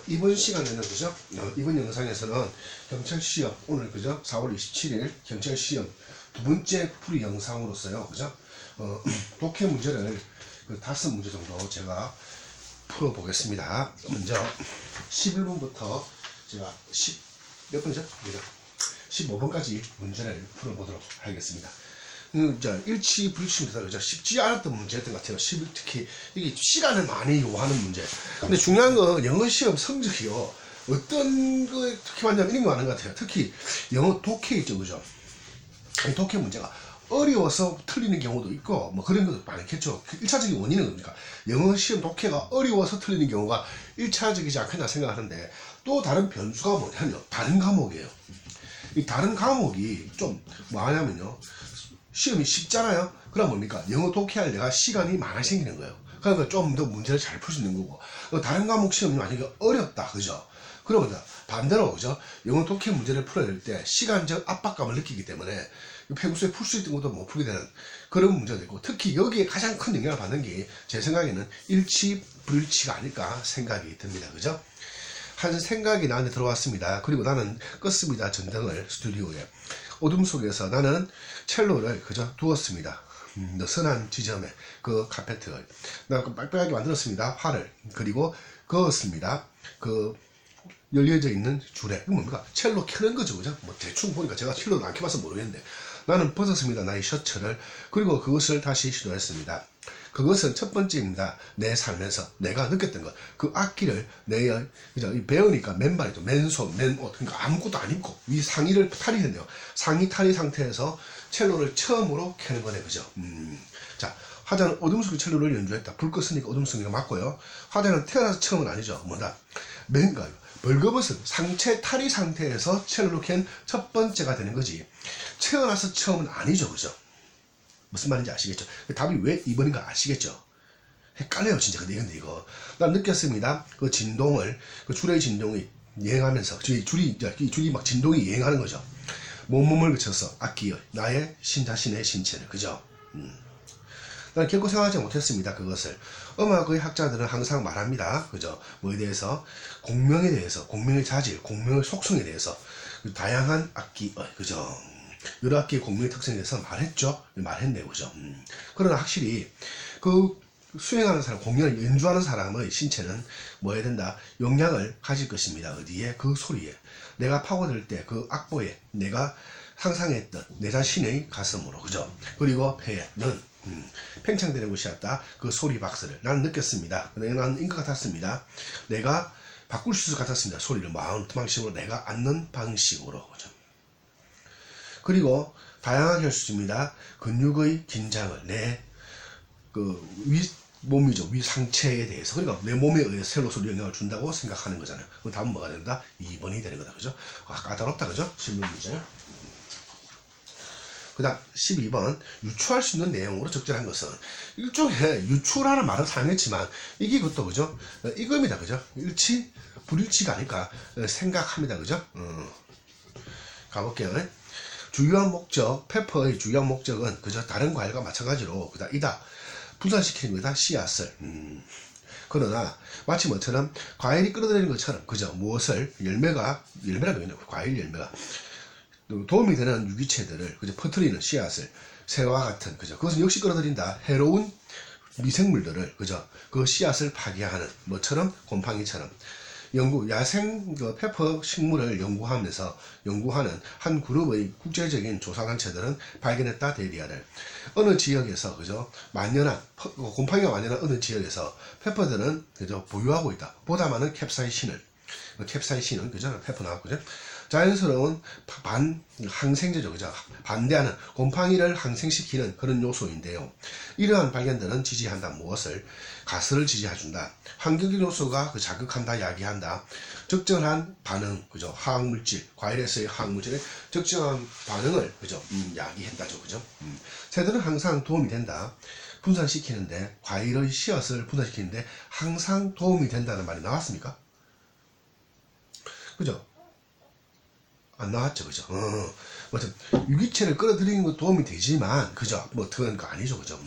이번 시간에는 그죠? 이번 영상에서는 경찰시험 오늘 그죠? 4월 27일 경찰시험 두 번째 풀이 영상으로서요, 그죠? 독해 문제를 그 5문제 정도 제가 풀어보겠습니다. 먼저 11번부터 제가 몇 번이죠? 15번까지 문제를 풀어보도록 하겠습니다. 일치 불일치입니다. 그죠? 쉽지 않았던 문제였던 것 같아요. 특히 이게 시간을 많이 요하는 문제. 근데 중요한 건 영어 시험 성적이요. 어떤 거에 특히 많냐면 이런 거 많은 것 같아요. 특히 영어 독해 있죠, 그죠? 독해 문제가 어려워서 틀리는 경우도 있고 뭐 그런 것도 많겠죠. 1차적인 원인은 뭡니까? 영어 시험 독해가 어려워서 틀리는 경우가 1차적이지 않겠나 생각하는데, 또 다른 변수가 뭐냐면요, 다른 과목이에요. 이 다른 과목이 좀 뭐하냐면요, 시험이 쉽잖아요. 그럼 뭡니까? 영어 독해할 내가 시간이 많아 생기는 거예요. 그러니까 좀 더 문제를 잘 풀 수 있는 거고, 다른 과목 시험이 만약에 어렵다, 그죠? 그러면 반대로, 그죠? 영어 독해 문제를 풀어야 될 때 시간적 압박감을 느끼기 때문에 평소에 풀 수 있던 것도 못 풀게 되는 그런 문제도 있고, 특히 여기에 가장 큰 영향을 받는 게 제 생각에는 일치 불일치가 아닐까 생각이 듭니다. 그죠? 한 생각이 나한테 들어왔습니다. 그리고 나는 껐습니다. 전등을 스튜디오에. 어둠 속에서 나는 첼로를 그저 두었습니다. 느슨한 지점에 그 카페트를 내가 빽빽하게 만들었습니다. 활을. 그리고 그었습니다. 그 열려져 있는 줄에. 이거 뭡니까? 첼로 켜는 거죠, 그죠? 뭐 대충 보니까 제가 첼로도 안 켜봐서 모르겠는데, 나는 벗었습니다. 나의 셔츠를. 그리고 그것을 다시 시도했습니다. 그것은 첫 번째입니다. 내 삶에서 내가 느꼈던 것. 그 악기를 그죠? 배우니까 맨발이죠. 맨손, 맨옷. 그러니까 아무것도 안 입고 위 상의를 탈의했네요. 상의 탈의 상태에서 첼로를 처음으로 켜는 거네, 그죠? 자, 화자는 어둠 속의 첼로를 연주했다. 불 껐으니까 어둠 속이가 맞고요. 화자는 태어나서 처음은 아니죠. 뭐다? 맨가요. 벌거벗은 상체 탈의 상태에서 첼로를 켠 첫 번째가 되는 거지. 태어나서 처음은 아니죠, 그죠? 무슨 말인지 아시겠죠? 답이 왜 2번인가 아시겠죠? 헷갈려요, 진짜. 근데 이거 난 느꼈습니다. 그 진동을, 그 줄의 진동이 여행하면서 줄이 막 진동이 여행하는 거죠. 몸을 그쳐서 악기의 나의 자신의 신체를, 그죠? 난 결코 생각하지 못했습니다. 그것을. 음악의 학자들은 항상 말합니다. 그죠? 뭐에 대해서? 공명에 대해서, 공명의 자질, 공명의 속성에 대해서, 다양한 악기의, 그죠? 여러 악기의 공명의 특성에 대해서 말했네요, 그죠? 그러나 확실히 그 수행하는 사람, 공연을 연주하는 사람의 신체는 뭐 해야 된다? 영향을 가질 것입니다. 어디에? 그 소리에. 내가 파고들 때 그 악보에 내가 상상했던 내 자신의 가슴으로, 그죠? 그리고 폐에는 팽창되는 것이었다. 그 소리 박스를 나는 느꼈습니다. 나는 인것 같았습니다. 내가 바꿀 수 있을 것 같았습니다. 소리를 마음 방식으로 내가 앉는 방식으로, 그죠? 그리고 다양하게 할 수 있습니다. 근육의 긴장을 내 몸이죠. 위 상체에 대해서. 그러니까 내 몸에 의해서 셀로 소리 영향을 준다고 생각하는 거잖아요. 그럼 답은 뭐가 된다? 2번이 되는 거다. 그죠? 까다롭다. 그죠? 실문 문제. 그 다음 12번. 유추할 수 있는 내용으로 적절한 것은, 일종의 유추라는 말은 사용했지만 이게 그것도, 그죠? 이겁니다. 그죠? 일치 불일치가 아닐까 생각합니다. 그죠? 가볼게요. 주요한 목적, 페퍼의 주요한 목적은 그저 다른 과일과 마찬가지로 이다 분산시키는 거다. 씨앗을. 그러나 마치 뭐처럼 과일이 끌어들이는 것처럼, 그저 무엇을 열매라고 했네요. 과일 열매가 도움이 되는 유기체들을 그저 퍼뜨리는 씨앗을, 새와 같은, 그저 그것은 역시 끌어들인다. 해로운 미생물들을, 그저 그 씨앗을 파괴하는 뭐처럼, 곰팡이처럼. 야생 페퍼 식물을 연구하는 한 그룹의 국제적인 조사단체들은 발견했다. 데리아를 어느 지역에서, 그죠? 곰팡이가 만연한 어느 지역에서 페퍼들은 그죠? 보유하고 있다. 보다 많은 캡사이신은, 그죠? 페퍼 나왔고요. 자연스러운 항생제죠, 그죠? 반대하는 곰팡이를 항생시키는 그런 요소인데요. 이러한 발견들은 지지한다. 무엇을? 가스를 지지해준다. 환경적 요소가 자극한다, 야기한다. 적절한 반응, 그죠? 화학물질, 과일에서의 화학물질의 적절한 반응을, 그죠? 야기한다죠, 그죠? 새들은 항상 도움이 된다. 분산시키는데, 과일의 씨앗을 분산시키는데 항상 도움이 된다는 말이 나왔습니까? 그죠? 안 나왔죠, 그죠? 유기체를 끌어들이는 것도 도움이 되지만, 그죠? 그건 거 아니죠, 그죠?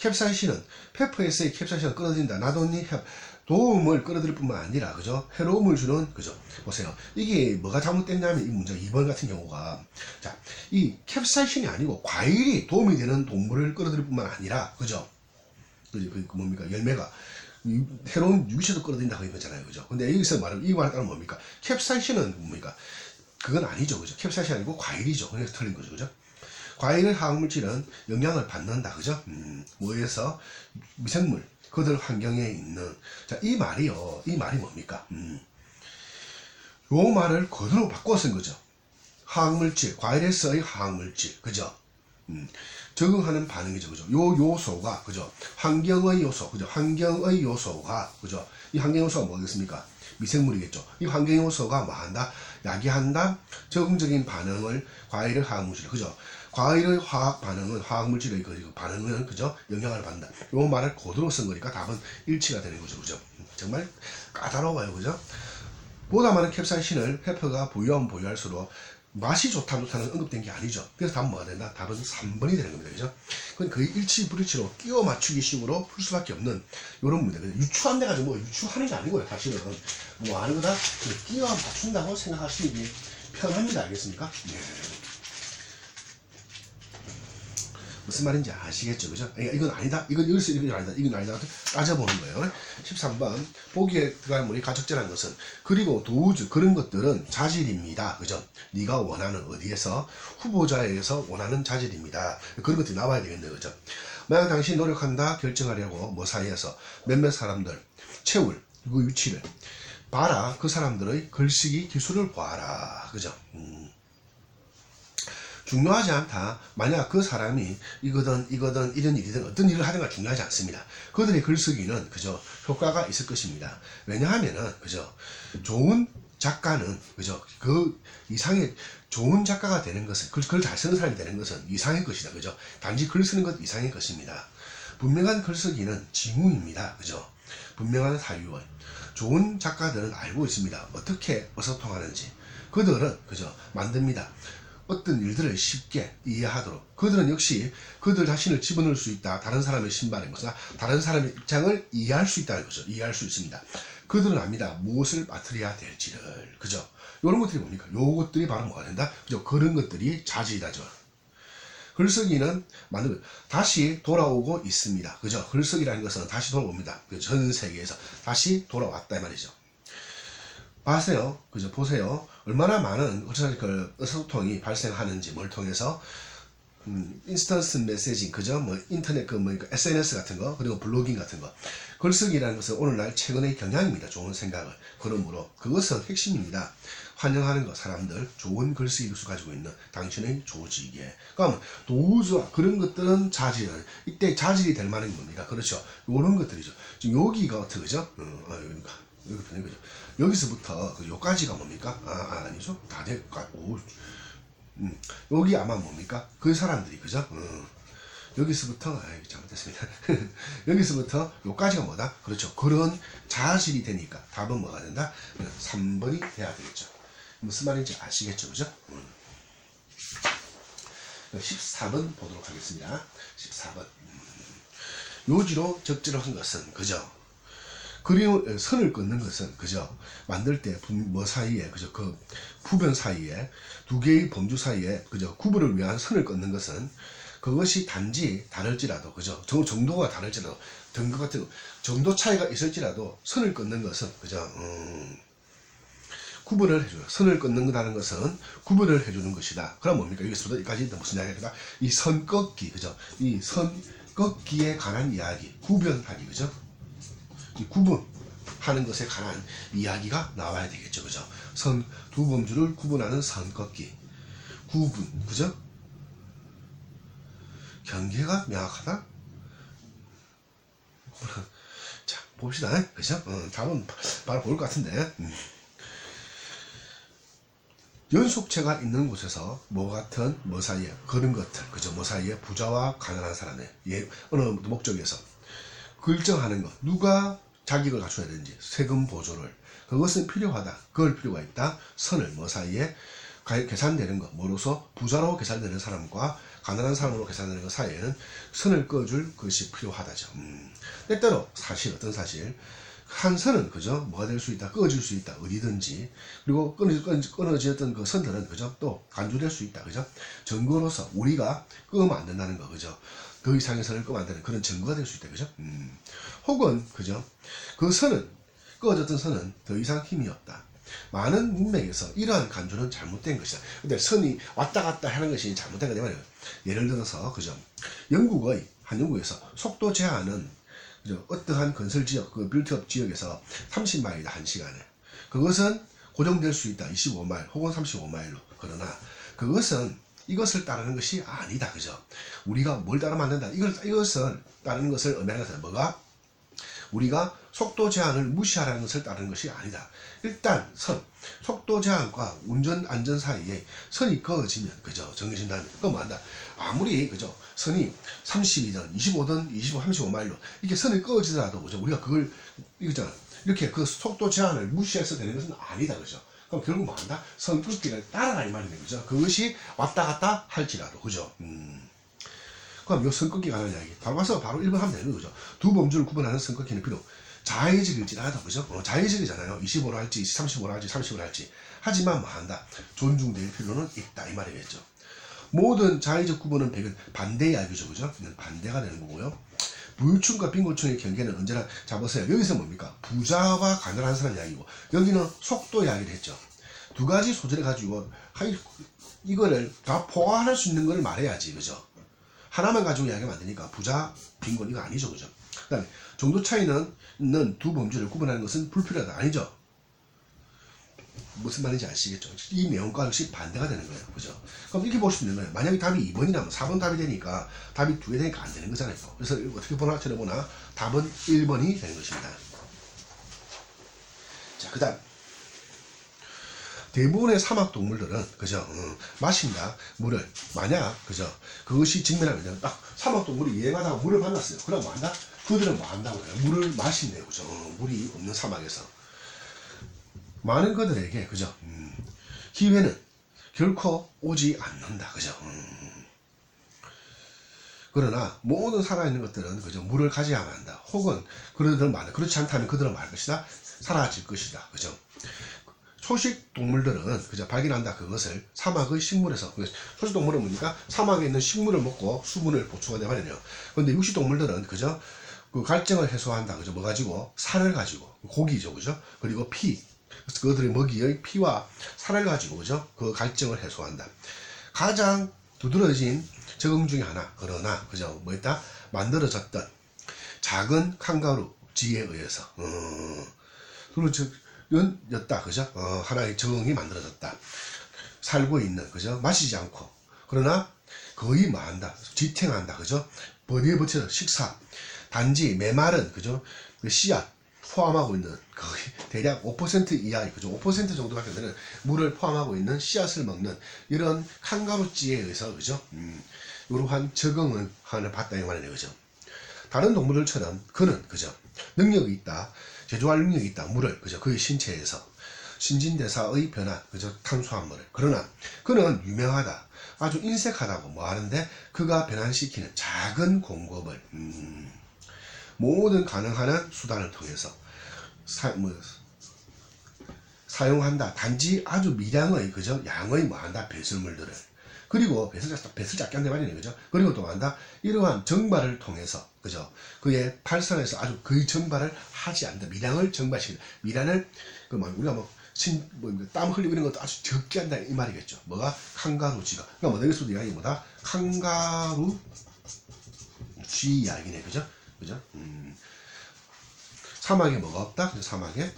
캡사이신은 페퍼에서의 캡사이신을 끌어들인다. 나도니 도움을 끌어들일 뿐만 아니라 그죠? 해로움을 주는 그죠? 보세요. 이게 뭐가 잘못됐냐면 이 문제 2번 같은 경우가 자, 이 캡사이신이 아니고 과일이 도움이 되는 동물을 끌어들일 뿐만 아니라 그죠? 그 뭡니까? 열매가 해로운 유기체도 끌어들인다고 이거잖아요. 그죠? 근데 여기서 말하면 이 말에 따르면 뭡니까? 캡사이신은 뭡니까? 그건 아니죠. 그죠? 캡사이신 아니고 과일이죠. 그래서 틀린 거죠. 그죠? 과일의 화학물질은 영향을 받는다. 그죠? 뭐에서 미생물 그들 환경에 있는 자, 이 말이요. 이 말이 뭡니까? 요 말을 그대로 바꿔 쓴 거죠. 화학물질, 과일에서의 화학물질. 그죠? 적응하는 반응이죠. 그죠? 요 요소가 그죠? 환경의 요소. 그죠? 환경의 요소가 그죠? 이 환경 요소가 뭐겠습니까? 미생물이겠죠. 이 환경 요소가 뭐 한다? 야기한다. 적응적인 반응을 과일의 화학물질. 그죠? 과일의 화학 반응은 화학물질의 그 반응은 그죠? 영향을 받는다. 요 말을 그대로 쓴 거니까 답은 일치가 되는 거죠. 그죠? 정말 까다로워요. 그죠? 보다 많은 캡사이신을 페퍼가 보유하면 보유할수록 맛이 좋다 좋다는 언급된 게 아니죠. 그래서 답은 뭐가 된다? 답은 3번이 되는 겁니다. 그죠? 그건 거의 일치 불일치로 끼워 맞추기 식으로 풀 수밖에 없는 이런 문제. 유추한 데 가지고 뭐 유추하는 게 아니고요. 사실은 뭐 하는 거다 끼워 맞춘다고 생각하시는 게 편합니다. 알겠습니까? 네. 무슨 말인지 아시겠죠? 그죠? 이건 아니다. 이건 여기서 이건 아니다. 이건 아니다. 따져보는 거예요. 13번. 보기에 들어갈 문이 가적절한 것은 그리고 도우즈 그런 것들은 자질입니다. 그죠? 네가 원하는 어디에서 후보자에서 원하는 자질입니다. 그런 것들이 나와야 되겠네요. 그죠? 만약 당신이 노력한다 결정하려고 뭐 사이에서 몇몇 사람들 채울 그 위치를 봐라. 그 사람들의 글쓰기 기술을 보아라. 그죠? 중요하지 않다. 만약 그 사람이 이거든 이런 일이든 어떤 일을 하든가 중요하지 않습니다. 그들의 글쓰기는 그저 효과가 있을 것입니다. 왜냐하면은 그저 좋은 작가는 그저 그 이상의 좋은 작가가 되는 것은 글 잘 쓰는 사람이 되는 것은 이상의 것이다. 그죠? 단지 글 쓰는 것 이상의 것입니다. 분명한 글쓰기는 징후입니다. 그죠? 분명한 사유원. 좋은 작가들은 알고 있습니다. 어떻게 어서통하는지. 그들은 그저 만듭니다. 어떤 일들을 쉽게 이해하도록 그들은 역시 그들 자신을 집어넣을 수 있다. 다른 사람의 신발에 것이나 다른 사람의 입장을 이해할 수 있다는 거죠. 이해할 수 있습니다. 그들은 압니다. 무엇을 맡으려야 될지를. 그죠? 이런 것들이 뭡니까? 요것들이 바로 뭐가 된다? 그죠? 그런 것들이 자질이다죠. 글쓰기는 만들고 다시 돌아오고 있습니다. 그죠? 글쓰기라는 것은 다시 돌아옵니다. 전 세계에서 다시 돌아왔다 이 말이죠. 봐세요. 그죠? 보세요. 얼마나 많은 의사소통이 발생하는지 뭘 통해서 인스턴트 메시징 그죠? 뭐 인터넷 SNS 같은 거 그리고 블로깅 같은 거 글쓰기라는 것은 오늘날 최근의 경향입니다. 좋은 생각을 그러므로 그것은 핵심입니다. 환영하는 것 사람들 좋은 글쓰기 기술 가지고 있는 당신의 조직에 그러면 도우즈와 그런 것들은 자질은 이때 자질이 될 만한 게 뭡니까? 그렇죠. 이런 것들이죠. 지금 여기가 어떻게 그죠? 여기 편인 거죠. 여기서부터 요까지가 뭡니까? 아니죠. 다 됐고 여기 아마 뭡니까? 그 사람들이 그죠? 여기서부터 잘못했습니다. 여기서부터 요까지가 뭐다? 그렇죠. 그런 자질이 되니까 답은 뭐가 된다? 3번이 돼야 되겠죠. 무슨 말인지 아시겠죠? 그죠? 14번 보도록 하겠습니다. 14번. 요지로 적절한 것은 그죠? 그리고 선을 끊는 것은 그죠? 만들 때 뭐 사이에 그죠? 그 부변 사이에 두 개의 범주 사이에 그죠? 구분을 위한 선을 끊는 것은 그것이 단지 다를지라도 그죠? 정도가 다를지라도 등급 같은 정도 차이가 있을지라도 선을 끊는 것은 그죠? 구분을 해줘요. 선을 끊는다는 것은 구분을 해주는 것이다. 그럼 뭡니까? 여기서부터 여기까지 무슨 이야기가? 이 선 꺾기 그죠? 이 선 꺾기에 관한 이야기, 구별하기 그죠? 구분하는 것에 관한 이야기가 나와야 되겠죠. 그죠? 선 두 범주를 구분하는 선 꺾기. 구분. 그죠? 경계가 명확하다? 자, 봅시다. 그죠? 답은 바로 보일 것 같은데. 연속체가 있는 곳에서 뭐 같은 뭐 사이에 그런 것들. 그죠? 뭐 사이에 부자와 가난한 사람의 어느 목적에서 결정하는 것. 누가 자격을 갖춰야 되는지 세금 보조를 그것은 필요하다. 그럴 필요가 있다. 선을 뭐 사이에 계산되는 것 뭐로서 부자로 계산되는 사람과 가난한 사람으로 계산하는 그 사이에는 선을 그어줄 것이 필요하다죠. 때때로 사실, 어떤 사실, 한 선은 그죠 뭐가 될 수 있다, 그어질 수 있다, 어디든지. 그리고 끊어졌던 그 선들은 그죠 또 간주될 수 있다, 그죠. 증거로서 우리가 끄면 안 된다는 거, 그죠. 그 이상의 선을 끄면 안 되는 그런 증거가 될 수 있다, 그죠. 혹은 그죠 그 선은, 그어졌던 선은 더 이상 힘이 없다. 많은 문맥에서 이러한 간주는 잘못된 것이다. 근데 선이 왔다 갔다 하는 것이 잘못된 거냐 말이에요. 예를 들어서 그죠 한 영국에서 속도 제한은 그죠 어떠한 건설 지역, 그 빌트업 지역에서 30마일이다 1시간에. 그것은 고정될 수 있다 25마일 혹은 35마일로. 그러나 그것은 이것을 따르는 것이 아니다, 그죠. 우리가 뭘 따르면 안 된다, 이것을 따르는 것을 의미하는 것은 뭐가, 우리가 속도 제한을 무시하라는 것을 따르는 것이 아니다. 일단 속도 제한과 운전 안전 사이에 선이 그어지면 그죠 정해진다면 그거 뭐 한다. 아무리 그죠 선이 30이든 25든 25, 35마일로 이렇게 선이 그어지더라도 그죠 우리가 그걸 이거잖아. 이렇게 그 속도 제한을 무시해서 되는 것은 아니다, 그죠. 그럼 결국 뭐 한다. 선 긋기를 따라라 이 말이네, 그죠. 그것이 왔다 갔다 할지라도, 그죠. 그럼 요 선긋기 관한 이야기 바로 가서 바로 1번 하면 되는 거죠. 두 범주를 구분하는 선긋기는 비록 자의적일지라도, 그죠. 자의적이잖아요. 25로 할지 35로 할지 30으로 할지. 하지만 뭐 한다. 존중될 필요는 있다 이 말이겠죠. 모든 자의적 구분은 백은 반대 이야기죠, 그죠. 반대가 되는 거고요. 부유층과 빈곤층의 경계는 언제나 잡으세요. 여기서 뭡니까? 부자와 가난한 사람 이야기고, 여기는 속도 이야기를 했죠. 두 가지 소재를 가지고 이거를 다 포괄할 수 있는 걸 말해야지, 그죠. 하나만 가지고 이야기하면 안 되니까 부자, 빈곤 이거 아니죠, 그죠. 그 다음에 정도 차이는 있는 두 범주를 구분하는 것은 불필요하다, 아니죠. 무슨 말인지 아시겠죠? 이 내용과 역시 반대가 되는 거예요, 그죠. 그럼 이렇게 볼 수 있는 거예요. 만약에 답이 2번이라면 4번 답이 되니까 답이 두 개 되니까 안 되는 거잖아요. 그래서 어떻게 보나 찾아보나 답은 1번이 되는 것입니다. 자, 그 다음 대부분의 사막 동물들은 그죠 마신다 물을. 만약 그죠 그것이 직면하면 딱 사막 동물이 여행하다가 물을 만났어요. 그럼 뭐 한다? 그들은 뭐 한다고 해요? 물을 마신대요, 그죠. 물이 없는 사막에서 많은 그들에게 그죠 기회는 결코 오지 않는다, 그죠. 그러나 모든 살아있는 것들은 그죠 물을 가져야만 한다. 혹은 그들은 말 그렇지 않다면 그들은 말 것이다, 사라질 것이다, 그죠. 초식 동물들은 그죠 발견한다 그것을 사막의 식물에서. 초식 동물은 뭡니까? 사막에 있는 식물을 먹고 수분을 보충한다 말이에요. 그런데 육식 동물들은 그죠 그 갈증을 해소한다, 그죠. 뭐 가지고? 살을 가지고, 고기죠, 그죠. 그리고 피, 그들의 먹이의 피와 살을 가지고 그죠 그 갈증을 해소한다. 가장 두드러진 적응 중에 하나, 그러나 그죠 뭐였다? 만들어졌던 작은 칸가루 쥐에 의해서 였다, 그죠. 하나의 적응이 만들어졌다. 살고 있는 그죠 마시지 않고, 그러나 거의 뭐 한다, 지탱한다, 그죠. 어디에 버텨서 식사, 단지 메마른 그죠 그 씨앗 포함하고 있는 거의 대략 5% 이하의 그죠 5% 정도밖에 안 되는 물을 포함하고 있는 씨앗을 먹는 이런 칸가루쥐에 의해서 그죠 이러한 적응을 하는 봤다 이 말이네요, 그죠. 다른 동물들처럼 그는 그죠 능력이 있다, 제조할 능력이 있다, 물을 그죠 그의 신체에서 신진대사의 변화 그죠 탄수화물을. 그러나 그는 유명하다, 아주 인색하다고 뭐 하는데 그가 변환시키는 작은 공급을 모든 가능한 수단을 통해서 사용한다. 단지 아주 미량의 그죠 양의 뭐 한다 배설물들을. 그리고 배설 작게 한다 말이네, 그죠. 그리고 또 한다 이러한 정발을 통해서 그죠 그의 발산에서 아주 거의 정발을 하지 않는다. 미량을 정발시킨다. 미량을 그 뭐 우리가 땀 흘리고 이런 것도 아주 적게 한다 이 말이겠죠. 뭐가? 칸가루쥐가. 그러니까 뭐 여기서도 이야기 뭐다? 칸가루쥐 이야기네, 그죠. 그죠? 사막에 뭐가 없다? 사막에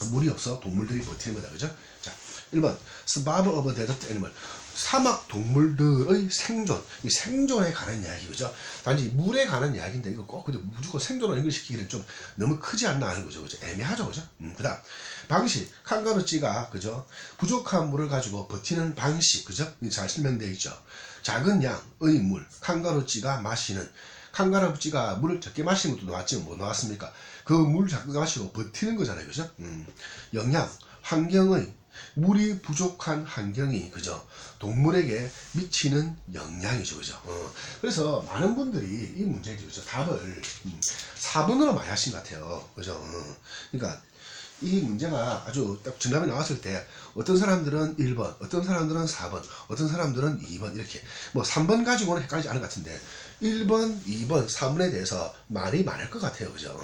물이 없어 동물들이 버티는 거다, 그죠? 자, 1번 Survival of a desert animal. 사막 동물들의 생존, 이 생존에 관한 이야기, 그죠? 단지 물에 관한 이야기인데 이거 꼭 무조건 생존을 연결시키기는 좀 너무 크지 않나 하는 거죠, 그죠? 애매하죠, 그죠? 그다음 방식, 칸가루쥐가 그죠? 부족한 물을 가지고 버티는 방식, 그죠? 잘 설명되어 있죠. 작은 양의 물, 칸가루쥐가 마시는. 칸가루쥐가 물을 적게 마시는 것도 나왔지만 뭐 나왔습니까? 그 물 적게 마시고 버티는 거잖아요, 그죠? 영양, 환경의 물이 부족한 환경이 그죠? 동물에게 미치는 영향이죠, 그죠? 그래서 많은 분들이 이 문제죠, 그죠? 답을 4번으로 많이 하신 것 같아요, 그죠? 그러니까 이 문제가 아주 딱 정답이 나왔을 때 어떤 사람들은 1번, 어떤 사람들은 4번, 어떤 사람들은 2번 이렇게 뭐 3번 가지고는 헷갈리지 않을 것 같은데 1번, 2번, 3번에 대해서 말이 많을 것 같아요, 그죠?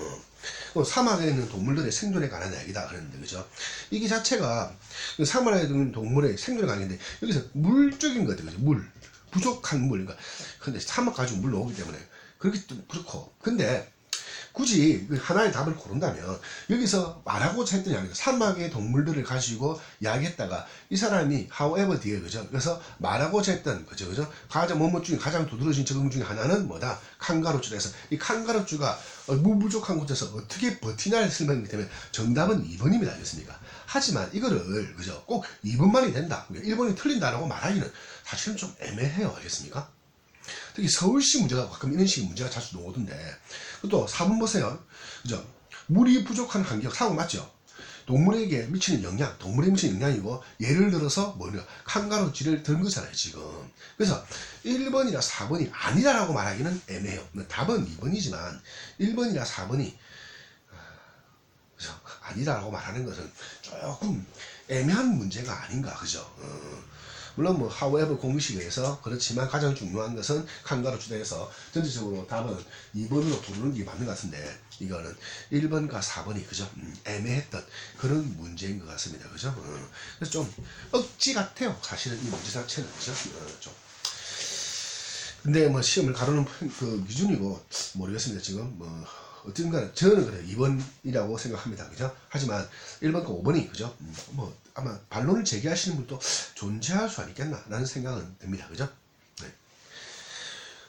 사막에 있는 동물들의 생존에 관한 이야기다 그랬는데 그죠? 이게 자체가 사막에 있는 동물의 생존에 관한 얘기인데 여기서 물적인 것 같아요, 그죠? 물 부족한 물, 그러니까 근데 사막 가지고 물 나오기 때문에 그렇게 그렇고 근데 굳이 하나의 답을 고른다면 여기서 말하고자 했던 이야기는 사막의 동물들을 가지고 이야기했다가 이 사람이 however 뒤에 그죠? 그래서 말하고자 했던 그죠? 가장 뭐뭐 중에 가장 두드러진 적응 중에 하나는 뭐다? 칸가루주에서 이 칸가루주가 물 부족한 곳에서 어떻게 버티냐를 설명하기 때문에 정답은 2번입니다. 알겠습니까? 하지만 이거를 그죠? 꼭 2번만이 된다. 1번이 틀린다라고 말하기는 사실은 좀 애매해요. 알겠습니까? 특히 서울시 문제가 가끔 이런 식의 문제가 자주 나오던데 또 4번 보세요. 그죠? 물이 부족한 환경, 사고 맞죠? 동물에게 미치는 영향, 동물에 미치는 영향이고 예를 들어서 뭐냐 칸가루쥐를 든 거잖아요 지금. 그래서 1번이나 4번이 아니라고 말하기는 애매해요. 답은 2번이지만 1번이나 4번이 그죠? 아니라고 말하는 것은 조금 애매한 문제가 아닌가 그죠? 물론 뭐 however 공식에서 그렇지만 가장 중요한 것은 칸가루주에서 전체적으로 답은 2번으로 부르는 게 맞는 것 같은데 이거는 1번과 4번이 그죠? 애매했던 그런 문제인 것 같습니다. 그죠? 그래서 좀 억지 같아요. 사실은 이 문제 자체는 그죠? 좀. 근데 뭐 시험을 가르는 그 기준이고 모르겠습니다. 지금 뭐 어쨌든 간에 저는 그래요. 2번이라고 생각합니다. 그죠? 하지만 1번과 5번이 그죠? 뭐 아마 반론을 제기하시는 분도 존재할 수 있겠나 라는 생각은 듭니다. 그죠? 네.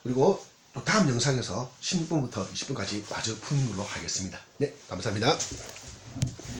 그리고 또 다음 영상에서 16번부터 20번까지 마저 푸는 걸로 하겠습니다. 네, 감사합니다.